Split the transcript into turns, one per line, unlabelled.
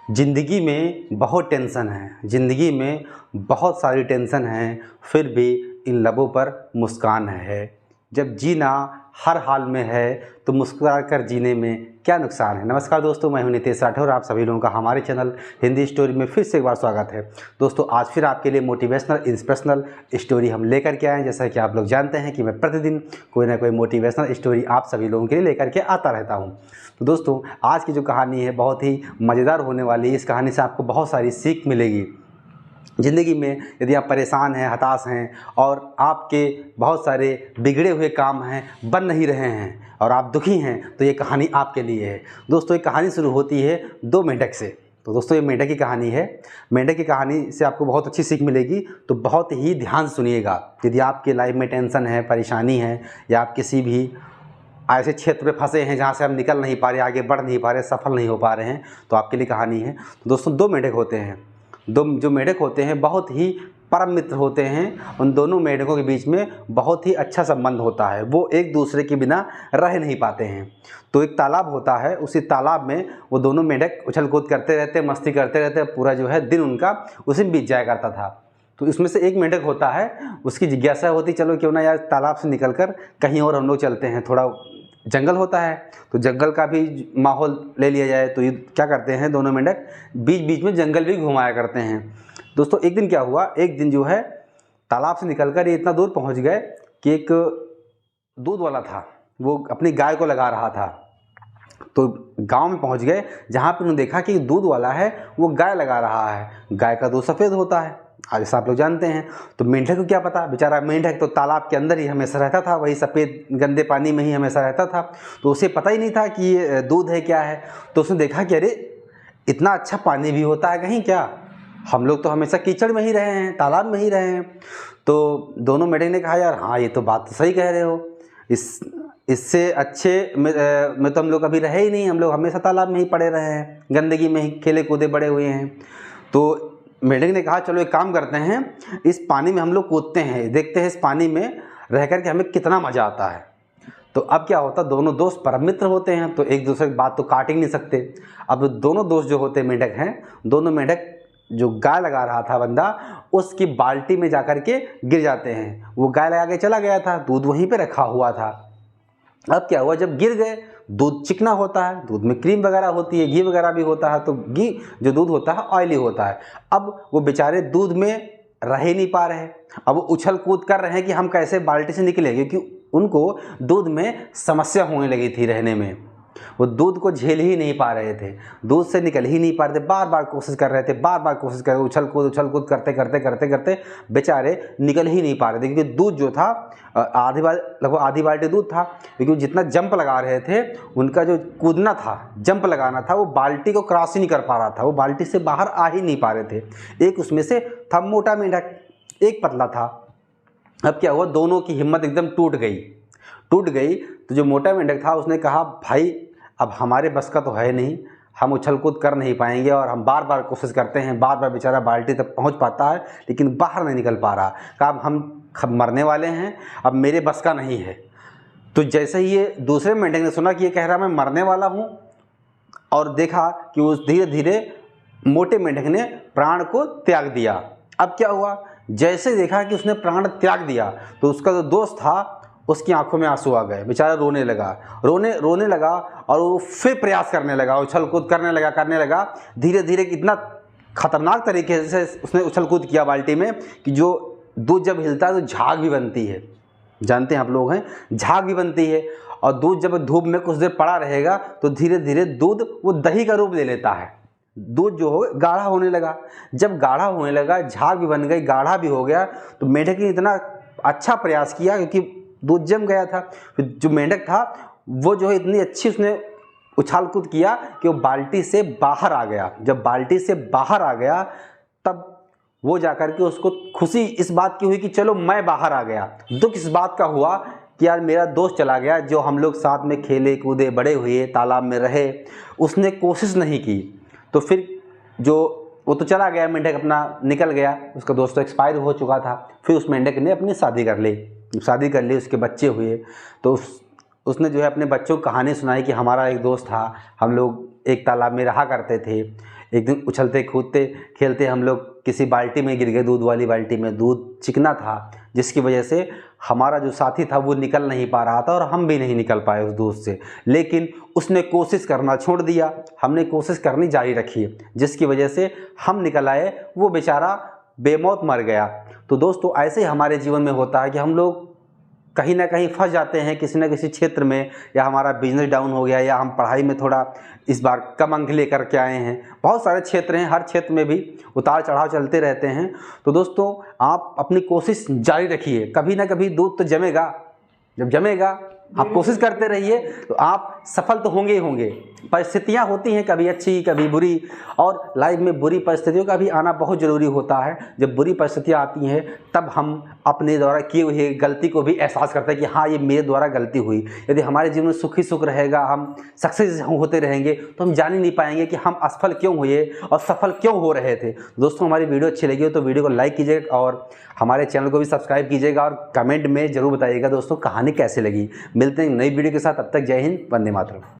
ज़िंदगी में बहुत टेंशन है, ज़िंदगी में बहुत सारी टेंशन है, फिर भी इन लबों पर मुस्कान है। जब जीना हर हाल में है तो मुस्कुरा कर जीने में क्या नुकसान है। नमस्कार दोस्तों, मैं हूं नितेश राठौर। आप सभी लोगों का हमारे चैनल हिंदी स्टोरी में फिर से एक बार स्वागत है। दोस्तों, आज फिर आपके लिए मोटिवेशनल इंस्पिरेशनल स्टोरी हम लेकर के आए हैं। जैसा कि आप लोग जानते हैं कि मैं प्रतिदिन कोई ना कोई मोटिवेशनल स्टोरी आप सभी लोगों के लिए लेकर के आता रहता हूं। तो दोस्तों, आज की जो कहानी है बहुत ही मज़ेदार होने वाली है। इस कहानी से आपको बहुत सारी सीख मिलेगी। ज़िंदगी में यदि आप परेशान हैं, हताश हैं और आपके बहुत सारे बिगड़े हुए काम हैं, बन नहीं रहे हैं और आप दुखी हैं, तो ये कहानी आपके लिए है। दोस्तों, ये कहानी शुरू होती है दो मेंढक से। तो दोस्तों, ये मेंढक की कहानी है। मेंढक की कहानी से आपको बहुत अच्छी सीख मिलेगी, तो बहुत ही ध्यान से सुनिएगा। यदि आपके लाइफ में टेंशन है, परेशानी है, या आप किसी भी ऐसे क्षेत्र में फंसे हैं जहाँ से हम निकल नहीं पा रहे, आगे बढ़ नहीं पा रहे, सफल नहीं हो पा रहे हैं, तो आपके लिए कहानी है। तो दोस्तों, दो मेंढक होते हैं। दो जो मेंढक होते हैं बहुत ही परम मित्र होते हैं। उन दोनों मेंढकों के बीच में बहुत ही अच्छा संबंध होता है। वो एक दूसरे के बिना रह नहीं पाते हैं। तो एक तालाब होता है, उसी तालाब में वो दोनों मेंढक उछल कूद करते रहते, मस्ती करते रहते, पूरा जो है दिन उनका उसी में बीत जाया करता था। तो इसमें से एक मेंढक होता है, उसकी जिज्ञासा होती, चलो क्यों ना यार तालाब से निकलकर कहीं और हम लोग चलते हैं। थोड़ा जंगल होता है तो जंगल का भी माहौल ले लिया जाए। तो ये क्या करते हैं, दोनों मेंढक बीच बीच में जंगल भी घुमाया करते हैं। दोस्तों, एक दिन क्या हुआ, एक दिन जो है तालाब से निकलकर ये इतना दूर पहुंच गए कि एक दूध वाला था, वो अपनी गाय को लगा रहा था। तो गांव में पहुंच गए जहां पर उन्होंने देखा कि दूध वाला है वो गाय लगा रहा है। गाय का दूध सफ़ेद होता है, जैसा आप लोग जानते हैं। तो मेंढक को क्या पता, बेचारा मेंढक तो तालाब के अंदर ही हमेशा रहता था, वही सफ़ेद गंदे पानी में ही हमेशा रहता था। तो उसे पता ही नहीं था कि ये दूध है क्या है। तो उसने देखा कि अरे इतना अच्छा पानी भी होता है कहीं क्या, हम लोग तो हमेशा कीचड़ में ही रहे हैं, तालाब में ही रहे हैं। तो दोनों मेंढक ने कहा, यार हाँ, ये तो बात तो सही कह रहे हो, इससे अच्छे में तो हम लोग कभी रहे ही नहीं। हम लोग हमेशा तालाब में ही पड़े रहे हैं, गंदगी में ही खेले कूदे बड़े हुए हैं। तो मेंढक ने कहा, चलो एक काम करते हैं, इस पानी में हम लोग कूदते हैं, देखते हैं इस पानी में रह कर के हमें कितना मज़ा आता है। तो अब क्या होता, दोनों दोस्त परम मित्र होते हैं, तो एक दूसरे की बात तो काट ही नहीं सकते। अब दोनों दोस्त जो होते मेंढक हैं, दोनों मेंढक जो गाय लगा रहा था बंदा, उसकी बाल्टी में जाकर के गिर जाते हैं। वो गाय लगा के चला गया था, दूध वहीं पे रखा हुआ था। अब क्या हुआ, जब गिर गए, दूध चिकना होता है, दूध में क्रीम वगैरह होती है, घी वगैरह भी होता है। तो घी जो दूध होता है ऑयली होता है। अब वो बेचारे दूध में रह ही नहीं पा रहे। अब वो उछल कूद कर रहे हैं कि हम कैसे बाल्टी से निकले, क्योंकि उनको दूध में समस्या होने लगी थी रहने में। वो दूध को झेल ही नहीं पा रहे थे, दूध से निकल ही नहीं पा रहे थे। बार बार कोशिश कर रहे थे, बार बार कोशिश कर, उछल कूद करते करते करते करते बेचारे निकल ही नहीं पा रहे थे। क्योंकि दूध जो था लगभग आधी बाल्टी दूध था। क्योंकि जितना जंप लगा रहे थे, उनका जो कूदना था, जंप लगाना था, वो बाल्टी को क्रॉस ही नहीं कर पा रहा था। वो बाल्टी से बाहर आ ही नहीं पा रहे थे। एक उसमें से था मोटा मेंढक, एक पतला था। अब क्या हुआ, दोनों की हिम्मत एकदम टूट गई। तो जो मोटा मेंढक था उसने कहा, भाई अब हमारे बस का तो है नहीं, हम उछल कूद कर नहीं पाएंगे और हम बार बार कोशिश करते हैं, बार बार बेचारा बाल्टी तक पहुंच पाता है लेकिन बाहर नहीं निकल पा रहा। कहा अब हम मरने वाले हैं, अब मेरे बस का नहीं है। तो जैसे ही ये दूसरे मेंढक ने सुना कि ये कह रहा मैं मरने वाला हूँ, और देखा कि उस धीरे धीरे मोटे मेंढक ने प्राण को त्याग दिया। अब क्या हुआ, जैसे देखा कि उसने प्राण त्याग दिया, तो उसका जो दोस्त था उसकी आंखों में आंसू आ गए। बेचारा रोने लगा और वो फिर प्रयास करने लगा, उछल कूद करने लगा। धीरे धीरे इतना खतरनाक तरीके से उसने उछल कूद किया बाल्टी में कि जो दूध जब हिलता है तो झाग भी बनती है। जानते हैं आप लोग हैं, झाग भी बनती है। और दूध जब धूप में कुछ देर पड़ा रहेगा तो धीरे धीरे दूध वो दही का रूप ले लेता है। दूध जो हो गाढ़ा होने लगा। जब गाढ़ा होने लगा, झाग भी बन गई, गाढ़ा भी हो गया। तो मेंढक ने इतना अच्छा प्रयास किया क्योंकि दूध जम गया था। फिर जो मेंढक था वो जो है इतनी अच्छी उसने उछाल कूद किया कि वो बाल्टी से बाहर आ गया। जब बाल्टी से बाहर आ गया तब वो जाकर के उसको खुशी इस बात की हुई कि चलो मैं बाहर आ गया। दुख इस बात का हुआ कि यार मेरा दोस्त चला गया, जो हम लोग साथ में खेले कूदे बड़े हुए, तालाब में रहे, उसने कोशिश नहीं की। तो फिर जो वो तो चला गया, मेंढक अपना निकल गया, उसका दोस्त तो एक्सपायर हो चुका था। फिर उस मेंढक ने अपनी शादी कर ली, उसके बच्चे हुए। तो उसने जो है अपने बच्चों को कहानी सुनाई कि हमारा एक दोस्त था, हम लोग एक तालाब में रहा करते थे। एक दिन उछलते कूदते खेलते हम लोग किसी बाल्टी में गिर गए, दूध वाली बाल्टी में। दूध चिकना था जिसकी वजह से हमारा जो साथी था वो निकल नहीं पा रहा था और हम भी नहीं निकल पाए उस दूध से। लेकिन उसने कोशिश करना छोड़ दिया, हमने कोशिश करनी जारी रखी, जिसकी वजह से हम निकल आए, वो बेचारा बेमौत मर गया। तो दोस्तों ऐसे ही हमारे जीवन में होता है कि हम लोग कहीं ना कहीं फंस जाते हैं किसी न किसी क्षेत्र में, या हमारा बिजनेस डाउन हो गया, या हम पढ़ाई में थोड़ा इस बार कम अंक लेकर के आए हैं। बहुत सारे क्षेत्र हैं, हर क्षेत्र में भी उतार चढ़ाव चलते रहते हैं। तो दोस्तों आप अपनी कोशिश जारी रखिए, कभी ना कभी दूध तो जमेगा। जब जमेगा आप कोशिश करते रहिए तो आप सफल तो होंगे ही होंगे। परिस्थितियाँ होती हैं कभी अच्छी कभी बुरी, और लाइफ में बुरी परिस्थितियों का भी आना बहुत ज़रूरी होता है। जब बुरी परिस्थितियाँ आती हैं तब हम अपने द्वारा किए हुए गलती को भी एहसास करते हैं कि हाँ ये मेरे द्वारा गलती हुई। यदि हमारे जीवन में सुख ही सुख रहेगा, हम सक्सेस होते रहेंगे, तो हम जान ही नहीं पाएंगे कि हम असफल क्यों हुए और सफल क्यों हो रहे थे। दोस्तों हमारी वीडियो अच्छी लगी हो तो वीडियो को लाइक कीजिएगा और हमारे चैनल को भी सब्सक्राइब कीजिएगा, और कमेंट में ज़रूर बताइएगा दोस्तों कहानी कैसे लगी। मिलते हैं नई वीडियो के साथ, तब तक जय हिंद, वंदे मातरम।